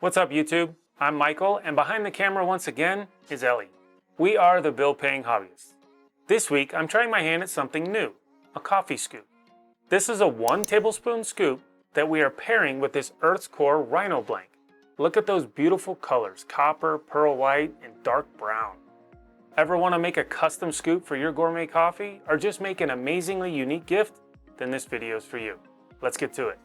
What's up, YouTube? I'm Michael, and behind the camera once again is Ellie. We are the Bill Paying Hobbyists. This week, I'm trying my hand at something new, a coffee scoop. This is a 1 tablespoon scoop that we are pairing with this Earth's Core Rhino blank. Look at those beautiful colors, copper, pearl white, and dark brown. Ever want to make a custom scoop for your gourmet coffee, or just make an amazingly unique gift? Then this video is for you. Let's get to it.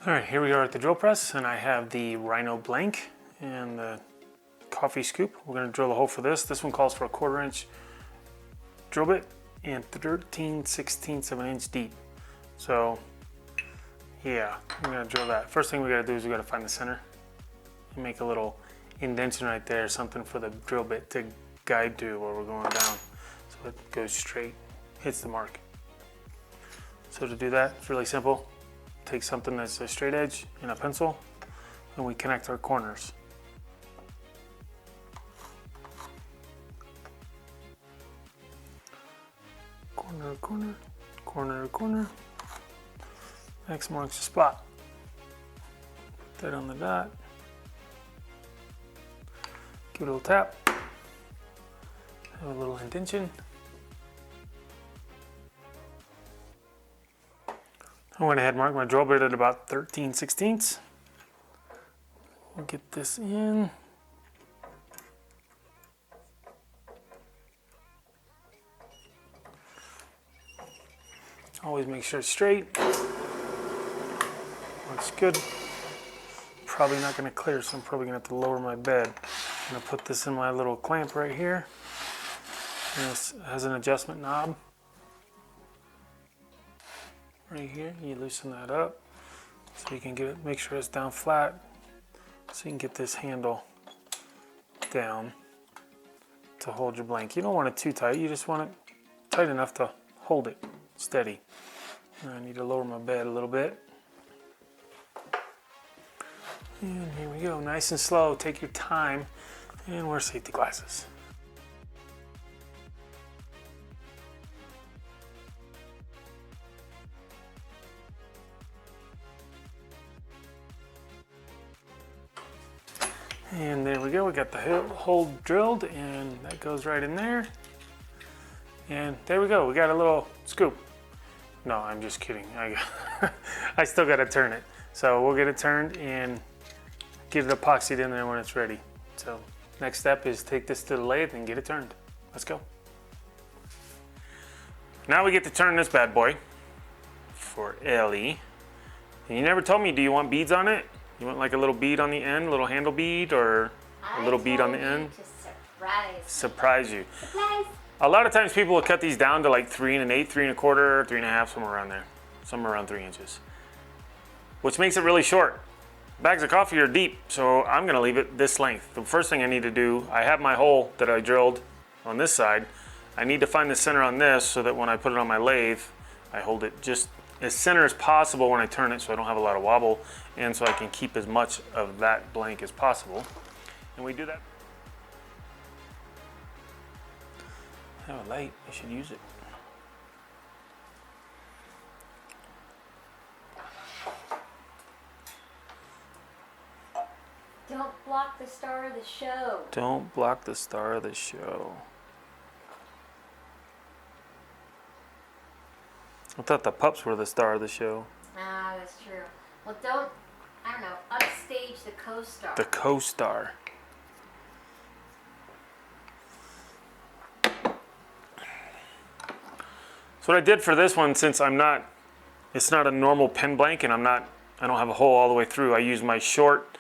All right, here we are at the drill press, and I have the Rhino blank and the coffee scoop. We're going to drill a hole for this. This one calls for a 1/4 inch drill bit and 13/16 of an inch deep. So yeah, we're going to drill that. First thing we got to do is we got to find the center and make a little indentation right there, something for the drill bit to guide to where we're going down, so it goes straight, hits the mark. So to do that, it's really simple. Take something that's a straight edge and a pencil, and we connect our corners. Corner, corner, corner, corner. X marks the spot. Put that on the dot. Give it a little tap. Have a little indentation. I went ahead and marked my drill bit at about 13/16. We'll get this in. Always make sure it's straight. Looks good. Probably not going to clear, so I'm probably going to have to lower my bed. I'm going to put this in my little clamp right here. And this has an adjustment knob. Right here, you loosen that up so you can get it, make sure it's down flat, so you can get this handle down to hold your blank. You don't want it too tight, you just want it tight enough to hold it steady. And I need to lower my bed a little bit. And here we go, nice and slow, take your time, and wear safety glasses. And there we go, we got the hole drilled, and that goes right in there. And there we go, we got a little scoop. No, I'm just kidding. I still got to turn it. So we'll get it turned and get it epoxied in there when it's ready. So next step is take this to the lathe and get it turned. Let's go. Now we get to turn this bad boy for Ellie. And you never told me, do you want beads on it? You want like a little bead on the end, a little handle bead, or a little bead on the end? To surprise you. Surprise. A lot of times people will cut these down to like 3 1/8, 3 1/4, 3 1/2, somewhere around there. Somewhere around 3 inches. Which makes it really short. Bags of coffee are deep, so I'm gonna leave it this length. The first thing I need to do, I have my hole that I drilled on this side. I need to find the center on this so that when I put it on my lathe, I hold it just as center as possible when I turn it, so I don't have a lot of wobble, and so I can keep as much of that blank as possible. And we do that. I have a light, I should use it. Don't block the star of the show. Don't block the star of the show. I thought the pups were the star of the show. Ah, that's true. Well, don't, I don't know, upstage the co-star. The co-star. So what I did for this one, since it's not a normal pen blank and I don't have a hole all the way through, I use my short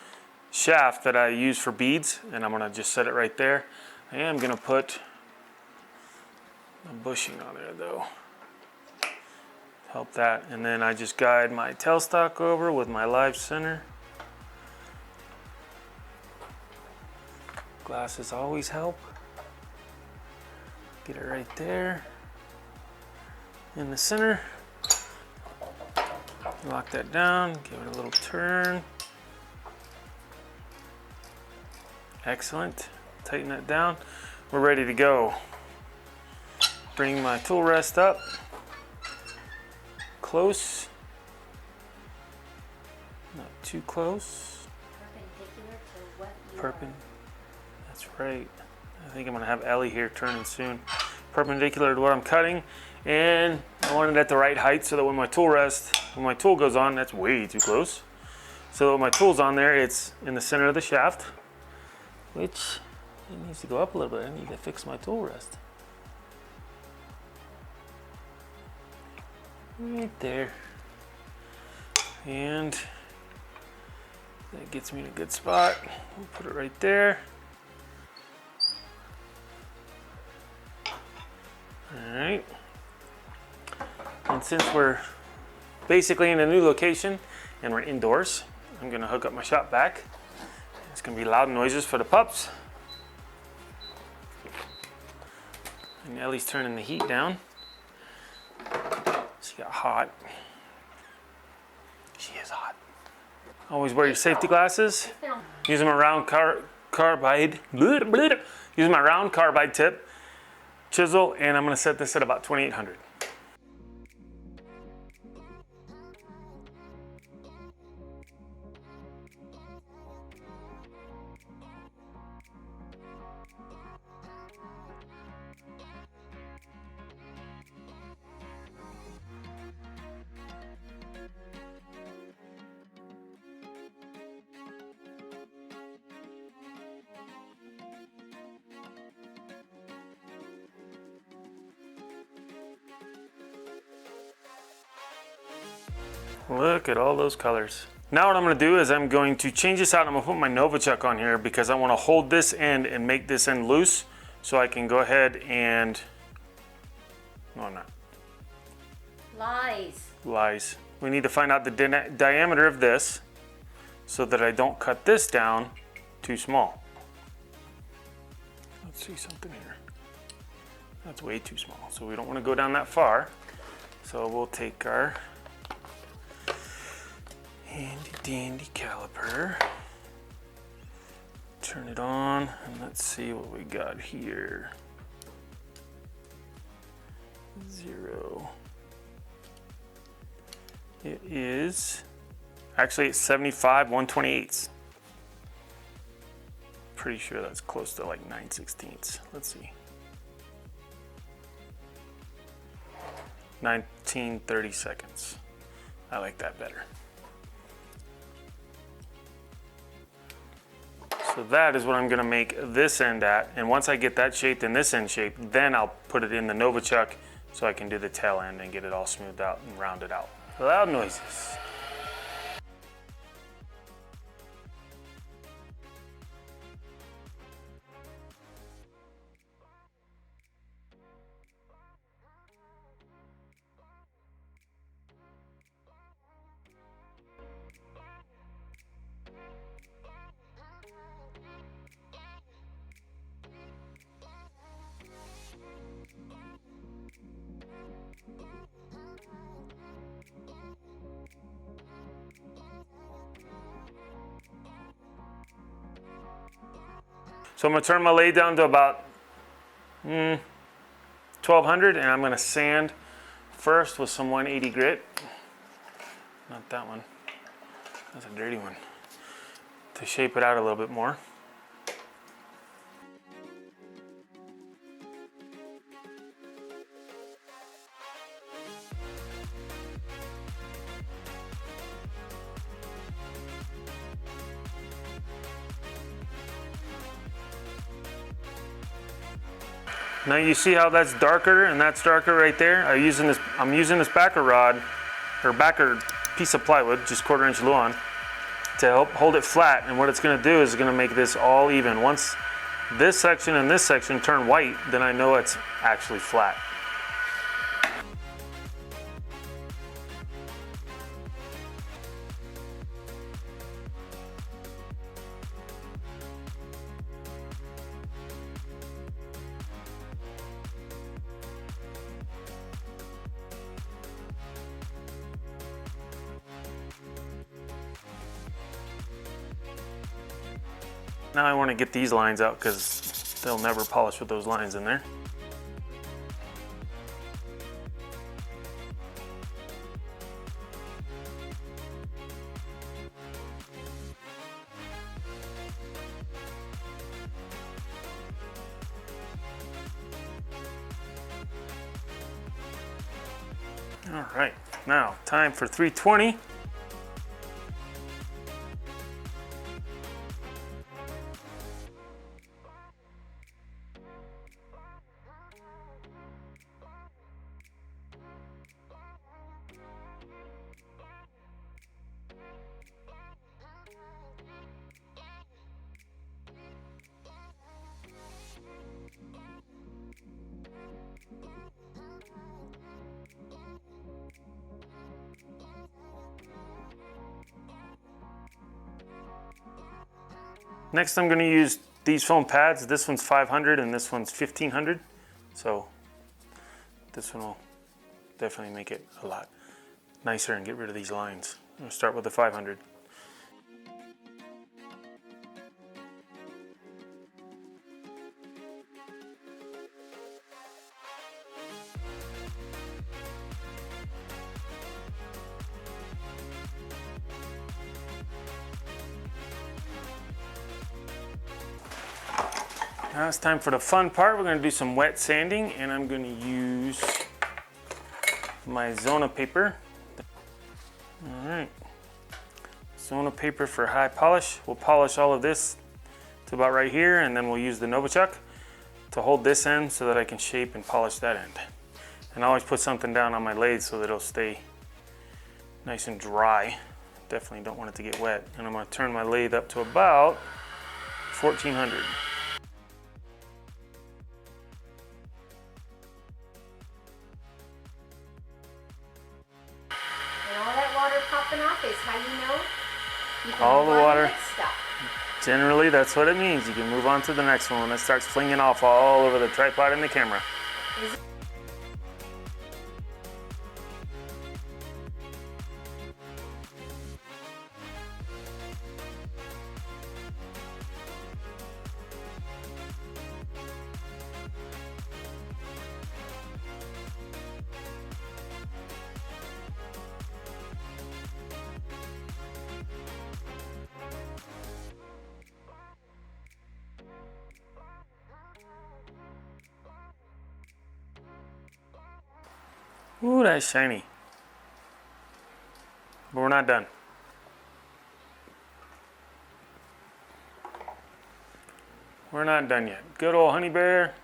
shaft that I use for beads, and I'm gonna just set it right there. I am gonna put a bushing on there though. Help that, and then I just guide my tailstock over with my live center. Glasses always help. Get it right there in the center. Lock that down, give it a little turn. Excellent. Tighten that down. We're ready to go. Bring my tool rest up. Close. Not too close. That's right. I think I'm gonna have Ellie here turning soon. Perpendicular to what I'm cutting, and I want it at the right height so that when my tool goes on, that's way too close. So that when my tool's on there, it's in the center of the shaft, which it needs to go up a little bit. I need to fix my tool rest. Right there. And that gets me in a good spot. We'll put it right there. All right. And since we're basically in a new location and we're indoors, I'm gonna hook up my shop vac. It's gonna be loud noises for the pups. And Ellie's turning the heat down. She got hot. She is hot. Always wear your safety glasses. Using my round carbide. Using my round carbide tip, chisel, and I'm gonna set this at about 2800. Look at all those colors. Now what I'm gonna do is I'm going to change this out. I'm gonna put my Novichok on here because I wanna hold this end and make this end loose so I can go ahead and, no I'm not. Lies. We need to find out the diameter of this so that I don't cut this down too small. Let's see something here. That's way too small, so we don't wanna go down that far. So we'll take our handy dandy caliper, turn it on, and let's see what we got here. 0. It is, actually it's 75 1/28. Pretty sure that's close to like 9/16. Let's see. 1930 seconds. I like that better. So that is what I'm gonna make this end at. And once I get that shaped and this end shaped, then I'll put it in the Novichok so I can do the tail end and get it all smoothed out and rounded out. Loud noises. So I'm gonna turn my lathe down to about 1200, and I'm gonna sand first with some 180 grit. Not that one, that's a dirty one. To shape it out a little bit more. Now you see how that's darker and that's darker right there? I'm using this backer rod, or backer piece of plywood, just 1/4 inch Luan, to help hold it flat. And what it's gonna do is it's gonna make this all even. Once this section and this section turn white, then I know it's actually flat. Now I want to get these lines out because they'll never polish with those lines in there. All right, now time for 320. Next, I'm going to use these foam pads. This one's 500 and this one's 1500. So this one will definitely make it a lot nicer and get rid of these lines. I'm going to start with the 500. Now it's time for the fun part. We're going to do some wet sanding, and I'm going to use my Zona paper. All right, Zona paper for high polish. We'll polish all of this to about right here, and then we'll use the Novichok to hold this end so that I can shape and polish that end. And I always put something down on my lathe so that it'll stay nice and dry. Definitely don't want it to get wet. And I'm going to turn my lathe up to about 1400. Popping off is how you know you can all the water. Stuff. Generally, that's what it means. You can move on to the next one when it starts flinging off all over the tripod and the camera. Ooh, that's shiny. But we're not done. We're not done yet. Good old Honey Bear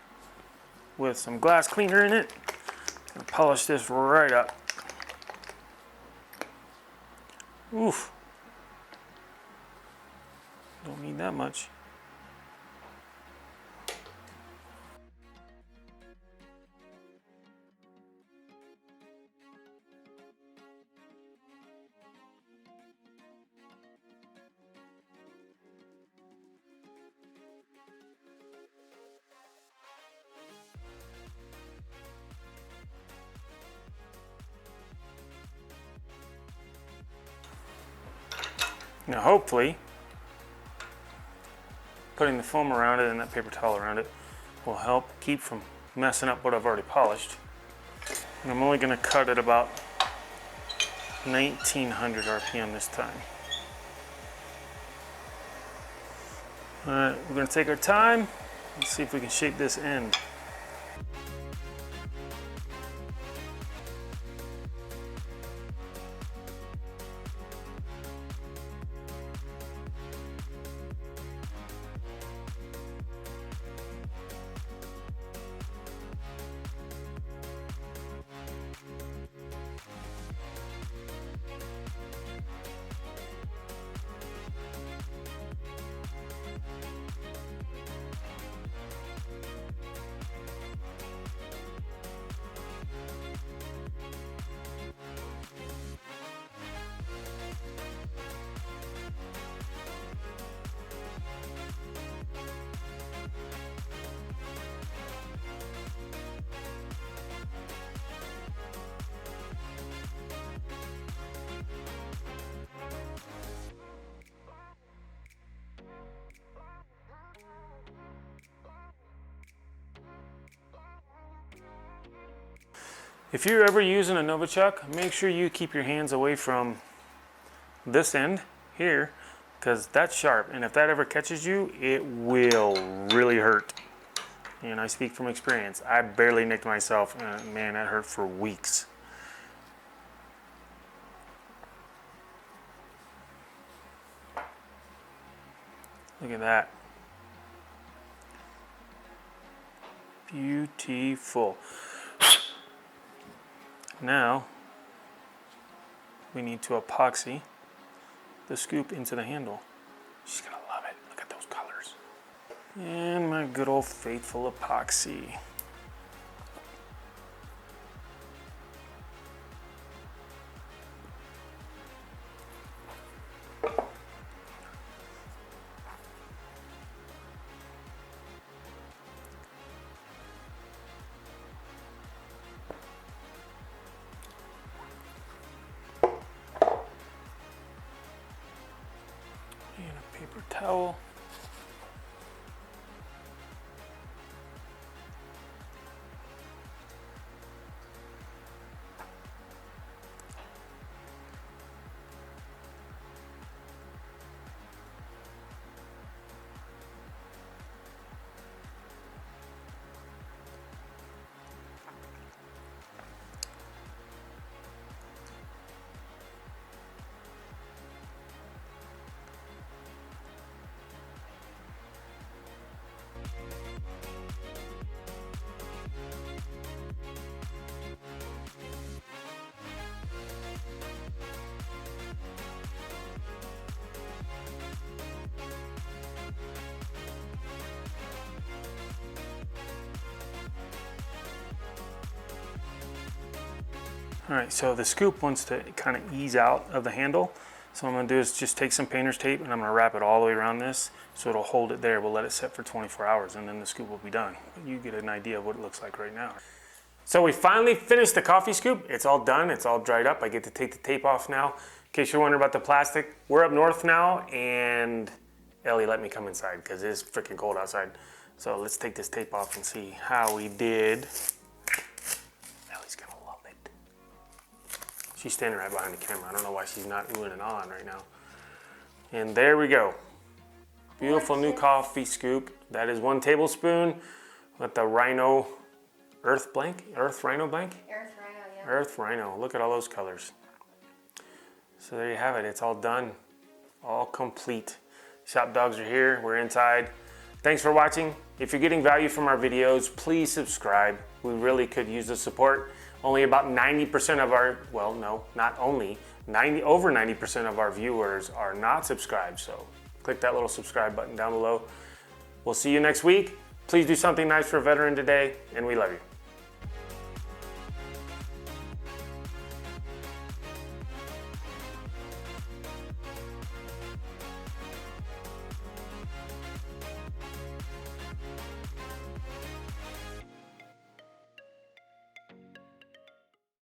with some glass cleaner in it. Gonna polish this right up. Oof. Don't need that much. Now hopefully, putting the foam around it and that paper towel around it will help keep from messing up what I've already polished. And I'm only going to cut at about 1900 RPM this time. Alright, we're going to take our time and see if we can shape this end. If you're ever using a Novichok, make sure you keep your hands away from this end here, because that's sharp, and if that ever catches you, it will really hurt. And I speak from experience. I barely nicked myself, and man, that hurt for weeks. Look at that. Beautiful. Now, we need to epoxy the scoop into the handle. She's gonna love it. Look at those colors. And my good old faithful epoxy. And a paper towel. All right, so the scoop wants to kind of ease out of the handle. So what I'm gonna do is just take some painter's tape and I'm gonna wrap it all the way around this so it'll hold it there. We'll let it set for 24 hours and then the scoop will be done. But you get an idea of what it looks like right now. So we finally finished the coffee scoop. It's all done, it's all dried up. I get to take the tape off now. In case you're wondering about the plastic, we're up north now and Ellie let me come inside because it is freaking cold outside. So let's take this tape off and see how we did. She's standing right behind the camera. I don't know why she's not oohing and ahhing right now. And there we go. Beautiful new coffee scoop. That is 1 tablespoon with the Rhino Earth Rhino blank? Earth Rhino, yeah. Earth Rhino. Look at all those colors. So there you have it. It's all done. All complete. Shop dogs are here. We're inside. Thanks for watching. If you're getting value from our videos, please subscribe. We really could use the support. Only about 90% of our, well, no, not only, over 90% of our viewers are not subscribed. So click that little subscribe button down below. We'll see you next week. Please do something nice for a veteran today, and we love you.